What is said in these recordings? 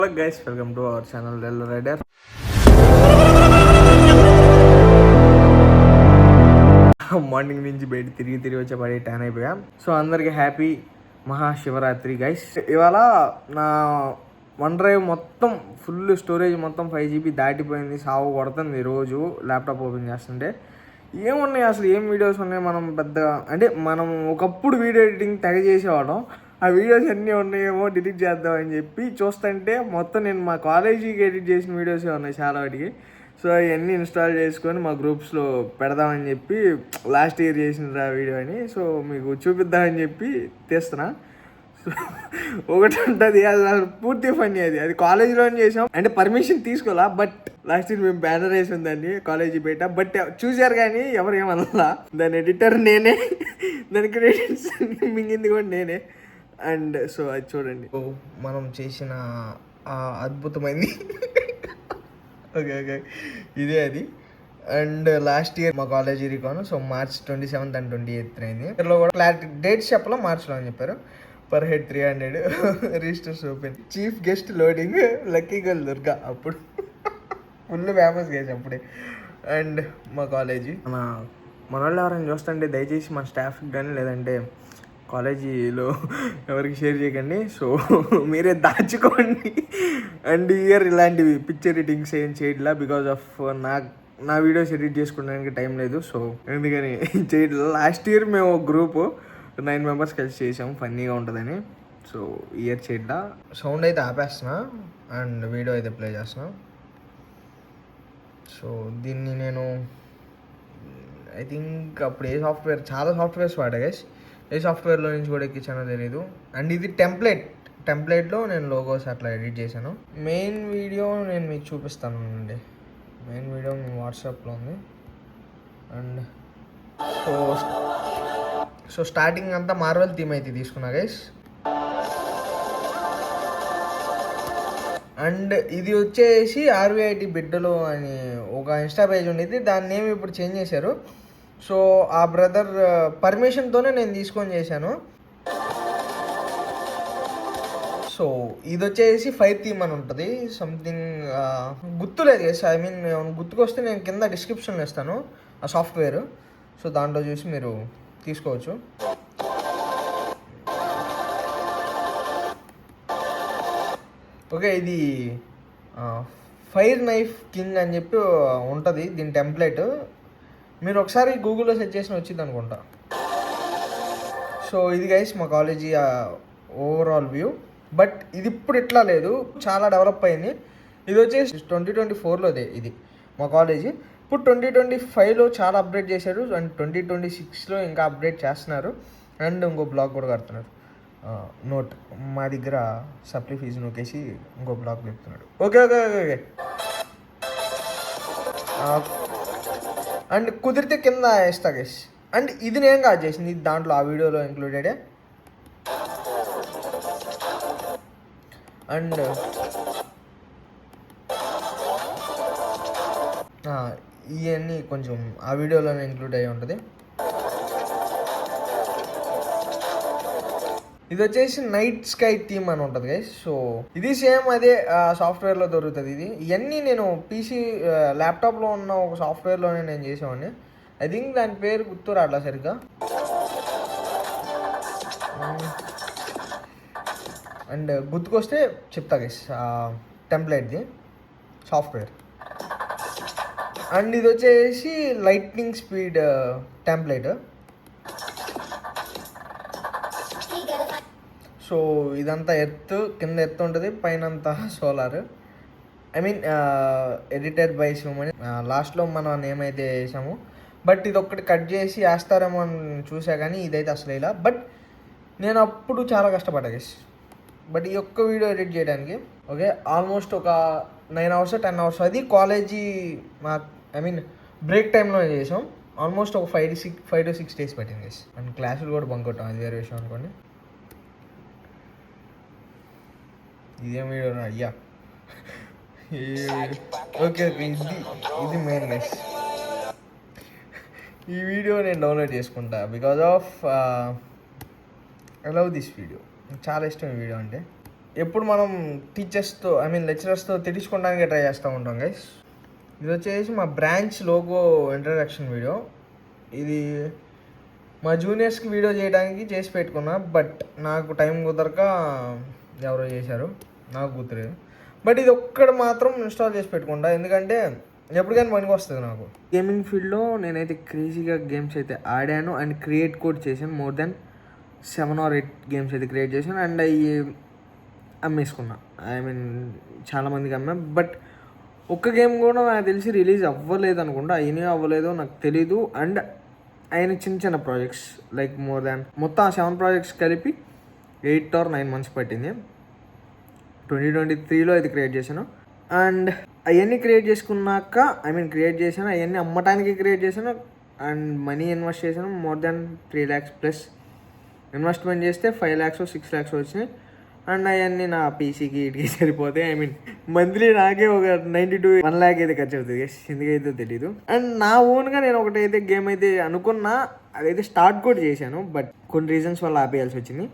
Hello guys, welcome to our channel Yellow Rider. Morning నుంచి బయట తిరిగి వచ్చే పడి ట్యాన్ అయిపోయాం. సో అందరికి హ్యాపీ మహాశివరాత్రి గైస్. ఇవాళ నా వన్ డ్రైవ్ మొత్తం ఫుల్ స్టోరేజ్ మొత్తం 5 GB దాటిపోయింది. సాగు కొడుతుంది రోజు ల్యాప్టాప్ ఓపెన్ చేస్తుంటే. ఏమున్నాయి అసలు, ఏం వీడియోస్ ఉన్నాయి? మనం పెద్దగా అంటే మనం ఒకప్పుడు వీడియో ఎడిటింగ్ తెగ చేసేవాళ్ళం. ఆ వీడియోస్ అన్నీ ఉన్నాయేమో డిలీట్ చేద్దామని చెప్పి చూస్తుంటే మొత్తం నేను మా కాలేజీకి ఎడిట్ చేసిన వీడియోసే ఉన్నాయి చాలా వాటికి. సో అవన్నీ ఇన్స్టాల్ చేసుకొని మా గ్రూప్స్లో పెడదామని చెప్పి లాస్ట్ ఇయర్ చేసిన వీడియో అని సో మీకు చూపిద్దామని చెప్పి తీస్తున్నా. సో ఒకటి ఉంటుంది, అది పూర్తి ఫన్నీ. అది కాలేజీలోనే చేసాం, అంటే పర్మిషన్ తీసుకోవాలా. బట్ లాస్ట్ ఇయర్ మేము బ్యానర్ వేసి ఉందండి కాలేజీ బయట. బట్ చూసారు కానీ ఎవరు ఏమన్నా. దాని ఎడిటర్ నేనే, దాని క్రెడిట్స్ మింగింది కూడా నేనే. అండ్ సో అది చూడండి, మనం చేసిన అద్భుతమైంది. ఓకే ఇదే అది. అండ్ లాస్ట్ ఇయర్ మా కాలేజీ రికాను so March 27th and 28th అయింది. ఇయర్లో కూడా క్లారిటీ డేట్స్ చెప్పలో మార్చ్లో అని చెప్పారు. Per head 300 registers open. Chief guest loading lucky girl Durga. అప్పుడు ఫుల్ ఫేమస్ గేస్ అప్పుడే. అండ్ మా కాలేజీ మన వాళ్ళు ఎవరైనా చూస్తుంటే దయచేసి మా స్టాఫ్కి కానీ లేదంటే కాలేజీలో ఎవరికి షేర్ చేయకండి. సో మీరే దాచుకోండి. అండ్ ఇయర్ ఇలాంటివి పిక్చర్ ఎడిటింగ్స్ ఏం చేయట్లా బికాజ్ ఆఫ్ నా వీడియోస్ ఎడిట్ చేసుకోవడానికి టైం లేదు. సో ఎందుకని చేయట్లా. లాస్ట్ ఇయర్ మేము గ్రూప్ 9 members కలిసి చేసాం, ఫన్నీగా ఉంటుందని. సో ఇయర్ చేయట్లా. సౌండ్ అయితే ఆపేస్తున్నా అండ్ వీడియో అయితే ప్లే చేస్తున్నా. సో దీన్ని నేను ఐ థింక్ అప్పుడు ఏ సాఫ్ట్వేర్, చాలా సాఫ్ట్వేర్స్ వాడా గైస్. ఏ సాఫ్ట్వేర్లో నుంచి కూడా ఎక్కించానో తెలీదు. అండ్ ఇది టెంప్లెట్లో నేను లోగోస్ అట్లా ఎడిట్ చేశాను. మెయిన్ వీడియో నేను మీకు చూపిస్తాను అండి. మెయిన్ వీడియో మీ వాట్సాప్లో ఉంది. అండ్ సో స్టార్టింగ్ అంతా మార్వెల్ థీమ్ అయితే తీసుకున్నా గైస్. అండ్ ఇది వచ్చేసి RVIT బిడ్డలు అని ఒక ఇన్స్టా పేజ్ ఉండేది, దాని నేమ్ ఇప్పుడు చేంజ్ చేశారు. సో ఆ బ్రదర్ పర్మిషన్తోనే నేను తీసుకొని చేశాను. సో ఇది వచ్చేసి ఫైర్ థీమ్ అని ఉంటుంది. సంథింగ్ గుర్తులేదు గైస్. ఐ మీన్ గుర్తుకొస్తే నేను కింద డిస్క్రిప్షన్లో ఇస్తాను ఆ సాఫ్ట్వేర్. సో దాంట్లో చూసి మీరు తీసుకోవచ్చు. ఓకే, ఇది ఫైర్ నైఫ్ కింగ్ అని చెప్పి ఉంటుంది దీని టెంప్లెట్. మీరు ఒకసారి గూగుల్లో సెర్చ్ చేసిన వచ్చింది అనుకుంటా. సో ఇది గైస్ మా కాలేజీ ఓవరాల్ వ్యూ. బట్ ఇది ఇప్పుడు ఇట్లా లేదు, చాలా డెవలప్ అయింది. ఇది వచ్చేసి 2024లోదే ఇది మా కాలేజీ. ఇప్పుడు 2025లో చాలా అప్డేట్ చేశారు. అండ్ 2026లో ఇంకా అప్డేట్ చేస్తున్నారు. అండ్ ఇంకో బ్లాగ్ కూడా కడుతున్నారు. నోట్, మా దగ్గర సప్లీ ఫీజు నొక్కేసి ఇంకో బ్లాగ్ చెప్తున్నాడు. ఓకే అండ్ కుదిరితే కింద వేస్తా గైస్. అండ్ ఇది నేను కాదు చేసింది, ఇది దాంట్లో ఆ వీడియోలో ఇంక్లూడెడే. అండ్ ఇవన్నీ కొంచెం ఆ వీడియోలోనే ఇంక్లూడ్ అయ్యి ఉంటుంది. ఇది వచ్చేసి నైట్ స్కై థీమ్ అని ఉంటుంది గైస్. సో ఇది సేమ్ అదే సాఫ్ట్వేర్లో దొరుకుతుంది. ఇవన్నీ నేను ల్యాప్టాప్లో ఉన్న ఒక సాఫ్ట్వేర్లోనే నేను చేసేవాడిని. ఐ థింక్ దాని పేరు గుర్తు రాట్లా సరిగ్గా. అండ్ గుర్తుకొస్తే చెప్తా గైస్ టెంప్లెట్ది సాఫ్ట్వేర్. అండ్ ఇది వచ్చేసి లైట్నింగ్ స్పీడ్ టెంప్లెట్. సో ఇదంతా కింద ఎత్తు ఉంటుంది, పైన అంతా solar. I mean edited by Sivamani. లాస్ట్లో మనం నేమ్ అయితే వేసాము. బట్ ఇది ఒక్కటి కట్ చేసి వేస్తారేమో అని చూసా కానీ ఇదైతే అసలు ఇలా. బట్ నేను అప్పుడు చాలా కష్టపడ్డా గైస్. బట్ ఈ ఒక్క వీడియో ఎడిట్ చేయడానికి ఓకే ఆల్మోస్ట్ ఒక 9 hours 10 hours. అది కాలేజీ బ్రేక్ టైంలో చేసాం. ఆల్మోస్ట్ ఒక 5 to 6 days పట్టింది గైస్. అండ్ క్లాసులు కూడా బంక్ కొట్టాం, అది వేరే విషయం అనుకోండి. ఇదేం వీడియో అయ్యా. ఓకే ఇది మెయిన్ గైస్. ఈ వీడియో నేను డౌన్లోడ్ చేసుకుంటా because of I love this video. చాలా ఇష్టం ఈ వీడియో అంటే. ఎప్పుడు మనం టీచర్స్తో లెక్చరర్స్తో తిట్టించుకోవడానికి ట్రై చేస్తూ ఉంటాం గైస్. ఇది వచ్చేసి మా బ్రాంచ్ లోగో ఇంట్రడక్షన్ వీడియో. ఇది మా జూనియర్స్కి వీడియో చేయడానికి చేసి పెట్టుకున్నా, బట్ నాకు టైం కుదరక ఎవరో చేశారు, నాకు గుర్తులేదు. బట్ ఇది ఒక్కటి మాత్రం ఇన్స్టాల్ చేసి పెట్టుకుంటా, ఎందుకంటే ఎప్పటికైనా పనికి వస్తుంది నాకు. గేమింగ్ ఫీల్డ్లో నేనైతే క్రేజీగా గేమ్స్ అయితే ఆడాను అండ్ క్రియేట్ కూడా చేశాను. మోర్ దెన్ 7 or 8 గేమ్స్ అయితే క్రియేట్ చేశాను అండ్ అవి అమ్మేసుకున్నా. చాలామందికి అమ్మా. బట్ ఒక్క గేమ్ కూడా నాకు తెలిసి రిలీజ్ అవ్వలేదు అనుకుంటా, అయినా అవ్వలేదో నాకు తెలీదు. అండ్ ఆయన చిన్న చిన్న ప్రాజెక్ట్స్ లైక్ మోర్ దాన్ మొత్తం ఆ 7 ప్రాజెక్ట్స్ కలిపి 8 or 9 months పట్టింది. 2023లో అయితే క్రియేట్ చేశాను. అండ్ అవన్నీ క్రియేట్ చేసుకున్నాక క్రియేట్ చేశాను, అవన్నీ అమ్మటానికి క్రియేట్ చేశాను అండ్ మనీ ఇన్వెస్ట్ చేశాను. More than 3 lakhs plus investment చేస్తే 5 lakhs 6 lakhs వచ్చినాయి. అండ్ అవన్నీ నా పీసీకి ఇటుకి సరిపోతే మంత్లీ నాకే ఒక 90 to 1 lakh అయితే ఖర్చు అవుతుంది, ఎందుకైతే తెలీదు. అండ్ నా ఓన్గా నేను ఒకటైతే గేమ్ అయితే అనుకున్నా, అదైతే స్టార్ట్ కూడా చేశాను. బట్ కొన్ని రీజన్స్ వల్ల ఆపేయాల్సి వచ్చింది.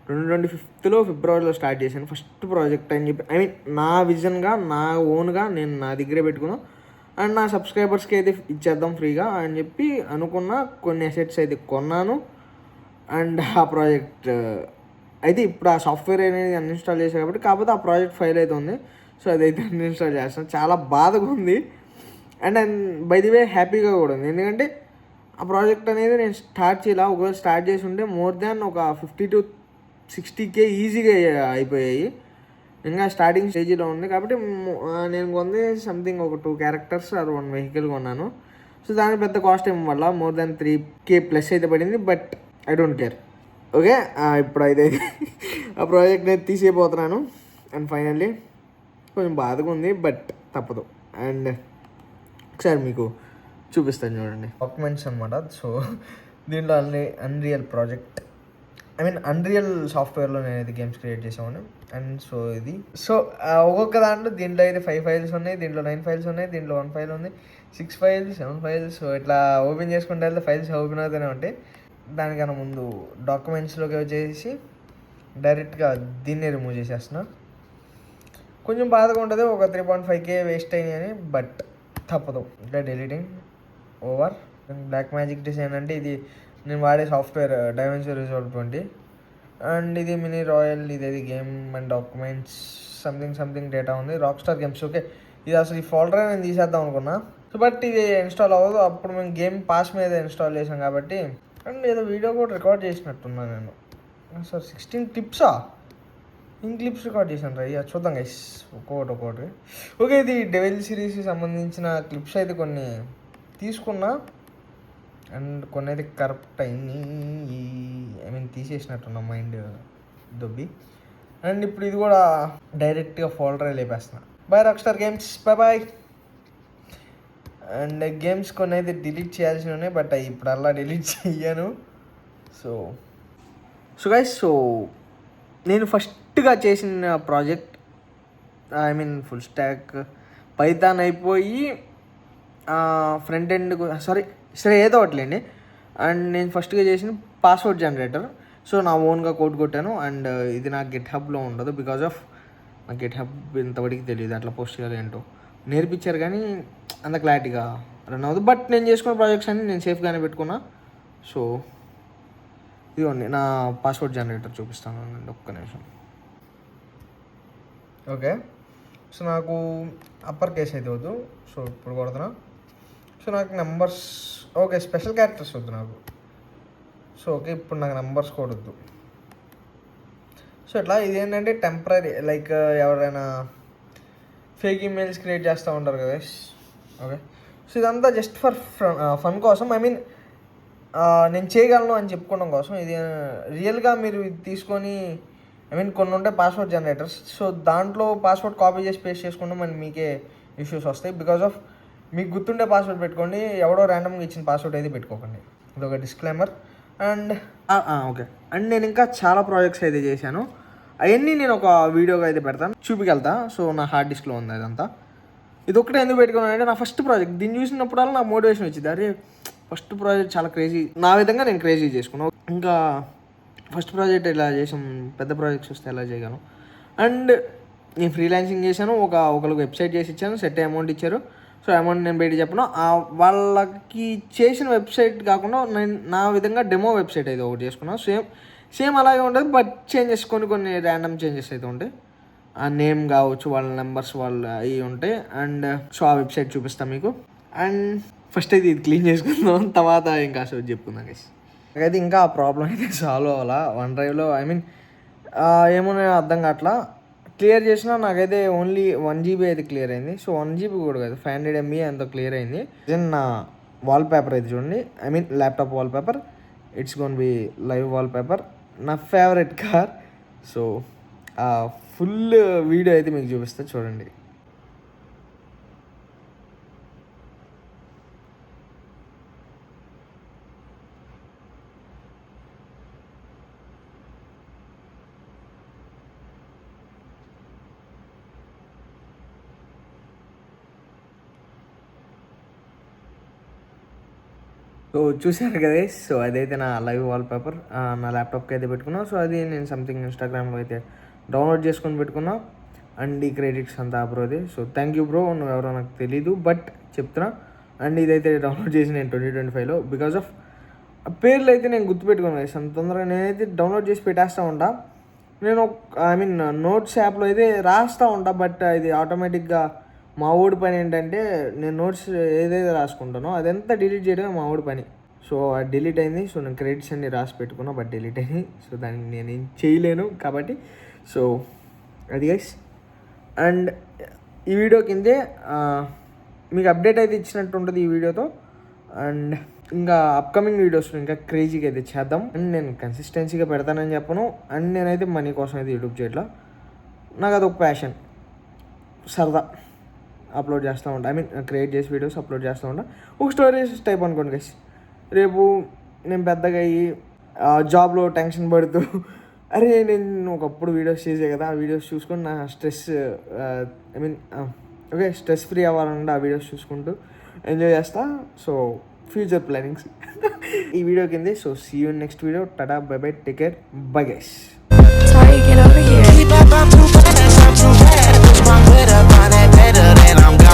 2025లో ఫిబ్రవరిలో స్టార్ట్ చేశాను ఫస్ట్ ప్రాజెక్ట్ అని చెప్పి. నా విజన్గా నా ఓన్గా నేను నా దగ్గరే పెట్టుకున్నాను అండ్ నా సబ్స్క్రైబర్స్కి అయితే ఇచ్చేద్దాం ఫ్రీగా అని చెప్పి అనుకున్న కొన్ని అసెట్స్ అయితే కొన్నాను. అండ్ ఆ ప్రాజెక్ట్ అయితే ఇప్పుడు ఆ సాఫ్ట్వేర్ అనేది అన్ఇన్స్టాల్ చేశాను కాబట్టి, కాకపోతే ఆ ప్రాజెక్ట్ ఫైల్ అయితే ఉంది. సో అదైతే అన్ఇన్స్టాల్ చేస్తాను. చాలా బాధగా ఉంది అండ్ బై ది వే హ్యాపీగా కూడా ఉంది, ఎందుకంటే ఆ ప్రాజెక్ట్ అనేది నేను స్టార్ట్ చేయాల. ఒకవేళ స్టార్ట్ చేసి ఉంటే మోర్ దాన్ ఒక 50 to 60K ఈజీగా అయిపోయాయి. ఇంకా స్టార్టింగ్ స్టేజ్లో ఉంది కాబట్టి నేను కొంది సంథింగ్ ఒక 2 characters or 1 vehicle కొన్నాను. సో దానికి పెద్ద కాస్ట్ ఏం వల్ల మోర్ దాన్ 3K ప్లస్ అయితే పడింది. But I don't care. Okay, ఇప్పుడు అయితే ఆ ప్రాజెక్ట్ నేను తీసేయబోతున్నాను. అండ్ ఫైనల్లీ కొంచెం బాధగా ఉంది, బట్ తప్పదు. అండ్ ఒకసారి మీకు చూపిస్తాను చూడండి, డాక్యుమెంట్స్ అనమాట. సో దీంట్లో అన్రియల్ ప్రాజెక్ట్ అన్రియల్ సాఫ్ట్వేర్లో నేను అయితే గేమ్స్ క్రియేట్ చేసాను. అండ్ సో ఇది ఒక్కొక్క దీంట్లో అయితే 5 files ఉన్నాయి, దీంట్లో 9 files ఉన్నాయి, దీంట్లో 1 file ఉంది, 6 files 7 files. సో ఇట్లా ఓపెన్ చేసుకుంటే వెళ్తే ఫైల్స్ ఓపెన్ అవుతూనే ఉంటాయి. దానికన్నా ముందు డాక్యుమెంట్స్లోకి వచ్చేసి డైరెక్ట్గా దీన్నే రిమూవ్ చేసేస్తున్నా. కొంచెం బాధగా ఉంటుంది, ఒక 3.5K వేస్ట్ అయినాయని, బట్ తప్పదు. ఇట్లా deleting over. Blackmagic Design అంటే ఇది నేను వాడే సాఫ్ట్వేర్ డైమెన్షన్ రిజాల్వ్ 20. అండ్ ఇది మినీ రాయల్, ఇది game and documents something data ఉంది. Rockstar Games. ఓకే, ఇది అసలు ఈ ఫోల్డర్ నేను తీసేద్దాం అనుకున్నా, సో బట్ ఇది ఇన్స్టాల్ అవ్వదు. అప్పుడు మేము గేమ్ పాస్ మీద ఇన్స్టాల్ చేసాం కాబట్టి. అండ్ ఏదో వీడియో కూడా రికార్డ్ చేసినట్టున్నా నేను. సార్ 16 క్లిప్సా? క్లిప్స్ రికార్డ్ చేశాను రా. చూద్దాం గైస్ ఒక్కొక్కటి. ఓకే, ఇది డెవిల్ సిరీస్కి సంబంధించిన క్లిప్స్ అయితే కొన్ని తీసుకున్నా అండ్ కొన్ని అయితే కరెక్ట్ అయింది. తీసేసినట్టున్నా మైండ్ దొబ్బి. అండ్ ఇప్పుడు ఇది కూడా డైరెక్ట్గా ఫోల్డర్ లేపేస్తున్నా. Bye Rockstar Games, bye. And games కొన్ని అయితే డిలీట్ చేయాల్సి ఉన్నాయి, బట్ ఇప్పుడు అలా డిలీట్ చెయ్యాను. సో గైస్, నేను ఫస్ట్గా చేసిన ప్రాజెక్ట్ ఫుల్ స్టాక్ పైథాన్ అయిపోయి ఫ్రంట్ ఎండ్ సరే ఏదో ఒకటిలేండి. అండ్ నేను ఫస్ట్గా చేసిన పాస్వర్డ్ జనరేటర్. సో నా ఓన్గా కోడ్ కొట్టాను. అండ్ ఇది నా గిట్హబ్లో ఉండదు, బికాజ్ ఆఫ్ నా గిట్హబ్ ఇంతవరకు తెలియదు అట్లా పోస్ట్ చేయాలి ఏంటో. నేర్పించారు కానీ అంత క్లారిటీగా రన్ అవ్వదు. బట్ నేను చేసుకున్న ప్రాజెక్ట్స్ అన్ని నేను సేఫ్గానే పెట్టుకున్నా. సో ఇదిగోండి నా పాస్వర్డ్ జనరేటర్ చూపిస్తాను అండి, ఒక్క నిమిషం. ఓకే, సో నాకు అప్పర్ కేస్ అయితే వద్దు. సో ఇప్పుడు కొడుతున్నా. సో నాకు నెంబర్స్ ఓకే, స్పెషల్ క్యారెక్టర్స్ వద్దు నాకు. సో ఓకే, ఇప్పుడు నాకు నెంబర్స్ కూడా వద్దు. సో ఇట్లా ఇది ఏంటంటే టెంపరీ, లైక్ ఎవరైనా ఫేక్ ఈమెయిల్స్ క్రియేట్ చేస్తూ ఉంటారు కదా. ఓకే, సో ఇదంతా జస్ట్ ఫర్ ఫన్ కోసం. నేను చేయగలను అని చెప్పుకోవడం కోసం. ఇది రియల్గా మీరు ఇది తీసుకొని కొన్ని ఉంటాయి పాస్వర్డ్ జనరేటర్స్. సో దాంట్లో పాస్వర్డ్ కాపీ చేసి పేస్ట్ చేసుకుంటే మరి మీకే ఇష్యూస్ వస్తాయి. బికాజ్ ఆఫ్ మీకు గుర్తుండే పాస్వర్డ్ పెట్టుకోండి, ఎవడో ర్యాండమ్గా ఇచ్చిన పాస్వర్డ్ అయితే పెట్టుకోకండి. ఇది ఒక డిస్క్లైమర్. అండ్ ఓకే, అండ్ నేను ఇంకా చాలా ప్రాజెక్ట్స్ అయితే చేశాను. అవన్నీ నేను ఒక వీడియోగా అయితే పెడతాను, చూపికెళ్తా. సో నా హార్డ్ డిస్క్లో ఉంది అదంతా. ఇది ఒకటే ఎందుకు పెట్టుకున్నానంటే నా ఫస్ట్ ప్రాజెక్ట్, దీన్ని చూసినప్పుడల్లా నాకు మోటివేషన్ వచ్చింది. అరే ఫస్ట్ ప్రాజెక్ట్ చాలా క్రేజీ, నా విధంగా నేను క్రేజీ చేసుకున్నాను. ఇంకా ఫస్ట్ ప్రాజెక్ట్ ఇలా చేసాం, పెద్ద ప్రాజెక్ట్స్ వస్తే ఎలా చేయగలను. అండ్ నేను ఫ్రీలాన్సింగ్ చేశాను, ఒకరికి వెబ్సైట్ చేసి ఇచ్చాను, సెట్ అమౌంట్ ఇచ్చారు. సో అమౌంట్ నేను బయట చెప్పను, వాళ్ళకి చేసిన వెబ్సైట్ కాకుండా నేను నా విధంగా డెమో వెబ్సైట్ అయితే ఒకటి చేసుకున్నాను. సేమ్ అలాగే ఉంటుంది, బట్ చేంజెస్ కొన్ని ర్యాండమ్ చేంజెస్ అయితే ఉంటాయి. ఆ నేమ్ కావచ్చు, వాళ్ళ నెంబర్స్ వాళ్ళ అవి ఉంటాయి. అండ్ సో ఆ వెబ్సైట్ చూపిస్తాను మీకు. అండ్ ఫస్ట్ అయితే ఇది క్లీన్ చేసుకుందాం, తర్వాత ఇంకా సో చెప్పుకుందాం గైస్. నాకైతే ఇంకా ఆ ప్రాబ్లం అయితే సాల్వ్ అవ్వాలా OneDriveలో. ఐ మీన్ ఏమో అర్థం కావట్లా. క్లియర్ చేసినా నాకైతే ఓన్లీ 1 GB అయితే క్లియర్ అయింది. సో 1 GB కూడా కాదు, 500 MB అంత క్లియర్ అయింది. నా వాల్పేపర్ అయితే చూడండి, I mean laptop wallpaper. It's gonna be live wallpaper, నా favourite car. So full video అయితే మీకు చూపిస్తా చూడండి. సో చూసారు కదా, సో అదైతే నా లైవ్ వాల్పేపర్ నా ల్యాప్టాప్కి అయితే పెట్టుకున్నాను. సో అది నేను సంథింగ్ ఇన్స్టాగ్రామ్లో అయితే డౌన్లోడ్ చేసుకొని పెట్టుకున్నా. అండ్ ఈ క్రెడిట్స్ అంతా బ్రోది. సో థ్యాంక్ యూ బ్రో, నువ్వు ఎవరో నాకు తెలీదు బట్ చెప్తున్నా. అండ్ ఇదైతే డౌన్లోడ్ చేసి నేను 2025లో బికాస్ ఆఫ్ పేర్లు అయితే నేను గుర్తుపెట్టుకున్నాను. అంత తొందరగా నేనైతే డౌన్లోడ్ చేసి పెట్టేస్తూ ఉంటా. నేను ఐ మీన్ నోట్స్ యాప్లో అయితే రాస్తూ ఉంటా, బట్ ఇది ఆటోమేటిక్గా మా ఊడి పని ఏంటంటే నేను నోట్స్ ఏదైతే రాసుకుంటానో అదంతా డిలీట్ చేయడమే మా ఊడి పని. సో అది డిలీట్ అయింది. సో నేను క్రెడిట్స్ అన్ని రాసి పెట్టుకున్నా, బట్ డిలీట్ అయింది. సో దానికి నేను ఏం చేయలేను కాబట్టి. సో అది గైస్. అండ్ ఈ వీడియో కిందే మీకు అప్డేట్ అయితే ఇచ్చినట్టు ఉంటుంది ఈ వీడియోతో. అండ్ ఇంకా అప్కమింగ్ వీడియోస్ ఇంకా క్రేజీగా అయితే చేద్దాం. అండ్ నేను కన్సిస్టెన్సీగా పెడతానని చెప్పను. అండ్ నేనైతే మనీ కోసం అయితే యూట్యూబ్ చేయట్లా, నాకు అదొక ప్యాషన్, సరదా అప్లోడ్ చేస్తూ ఉంటా. ఐ మీన్ క్రియేట్ చేసి వీడియోస్ అప్లోడ్ చేస్తూ ఉంటా. ఒక స్టోరీస్ టైప్ అనుకోండి గైస్. రేపు నేను పెద్దగా అయ్యి జాబ్లో టెన్షన్ పడుతూ అరే నేను ఒకప్పుడు వీడియోస్ చేసే కదా, ఆ వీడియోస్ చూసుకొని నా stress I mean okay stress free అవ్వాలంటే ఆ వీడియోస్ చూసుకుంటూ ఎంజాయ్ చేస్తా. సో ఫ్యూచర్ ప్లానింగ్స్ ఈ వీడియో కింద. So see you next video. Tata, bye bye, take care, bye guys. Sorry, get over here.